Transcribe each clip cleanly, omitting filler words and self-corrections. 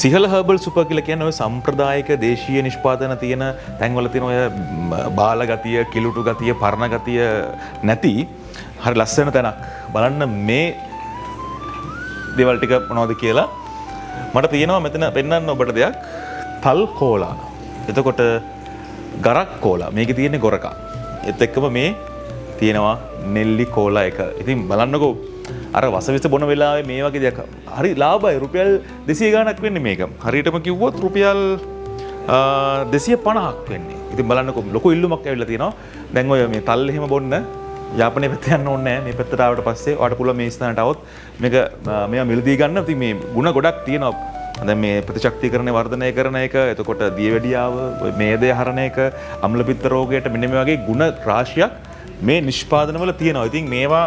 සිහල herbal super කියලා කියන්නේ ඔය සම්ප්‍රදායික දේශීය නිෂ්පාදන තියෙන තැන්වල තියෙන ඔය බාල ගතිය, කිලුටු ගතිය, පරණ ගතිය නැති හරි ලස්සන තැනක්. බලන්න මේ දේවල් ටික මොනවද කියලා මට තියෙනවා මෙතන පෙන්වන්න ඔබට දෙයක්. තල් කෝලා. එතකොට ගරක් කෝලා. මේකේ තියෙන්නේ ගොරකා. ඒත් එක්කම මේ තියෙනවා නෙල්ලි කෝලා එක. ඉතින් බලන්නකෝ අර වසවිස බොන වෙලාවේ මේ වගේ දෙයක් හරි ලාභයි. රුපියල් 200 ගාණක් වෙන්නේ මේක. හරියටම කිව්වොත් රුපියල් 250ක් වෙන්නේ. ඉතින් බලන්නකෝ ලොකු ඉල්ලුමක් ඇවිල්ලා තියෙනවා. දැන් ඔය මේ තල් එහෙම බොන්න යාපනයේ පැත්ත යන්න ඕනේ නැහැ. මේ පැත්තට ආවට පස්සේ ඔයාලට පුළුවන් මේ ස්ථානට આવොත් මේක මේවා මිලදී ගන්න. ඉතින් මේ ಗುಣ ගොඩක් තියෙනවා. දැන් මේ ප්‍රතිශක්තිකරණය වර්ධනය කරන එක, එතකොට දියවැඩියාව, මේදය හරණ එක, අම්ලපිත්ත රෝගයට මෙන්න මේ වගේ ಗುಣ රාශියක් මේ නිෂ්පාදනවල තියෙනවා. ඉතින් මේවා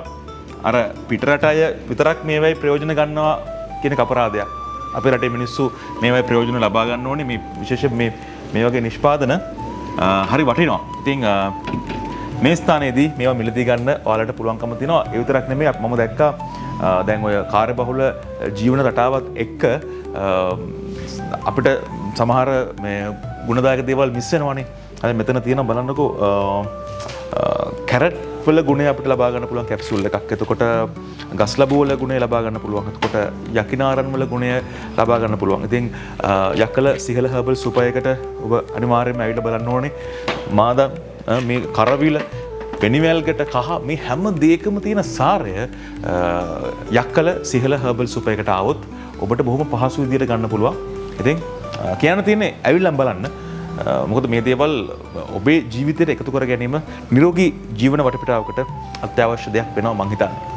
අර පිටරට අය විතරක් මේවයි ප්‍රයෝජන ගන්නවා කියන අපරාධයක්. අපේ රටේ මිනිස්සු මේවයි ප්‍රයෝජන ලබා ගන්න ඕනේ. මේ විශේෂයෙන් මේ වගේ නිෂ්පාදන හරි වටිනවා. ඉතින් මේ ස්ථානයේදී මේවා මිලදී ගන්න ඔයාලට පුළුවන්කම තියෙනවා. ඒ විතරක් නෙමෙයි මම දැක්කා දැන් ඔය කාර්යබහුල ජීවන රටාවත් එක්ක අපිට සමහර මේ ගුණදායක දේවල් මිස් වෙනවානේ. අද මෙතන තියෙන බලන්නකෝ කැරට් වල ගුණය අපිට ලබා ගන්න පුළුවන් කැප්සූල් එකක්. එතකොට ගස් ලැබු වල ගුණය ලබා ගන්න පුළුවන්. එතකොට යකිනාරන් වල ගුණය ලබා ගන්න පුළුවන්. ඉතින් යකල සිහල හර්බල් සුපර් එකට ඔබ අනිවාර්යයෙන්ම ඇවිල්ලා බලන්න ඕනේ. මාදම් මේ කරවිල පෙනිවැල්ගට කහ මේ හැම දෙයකම තියෙන සාරය යක්කල සිහල හර්බල් සුපර් එකට ආවොත් ඔබට බොහොම පහසු විදියට ගන්න පුළුවන්. ඉතින් කියන්න තියෙන්නේ ඇවිල්ලා බලන්න. මොකද මේ දේවල් ඔබේ ජීවිතයට එකතු කර ගැනීම නිරෝගී ජීවන වටපිටාවකට අත්‍යවශ්‍ය දෙයක් වෙනවා මං හිතන්නේ.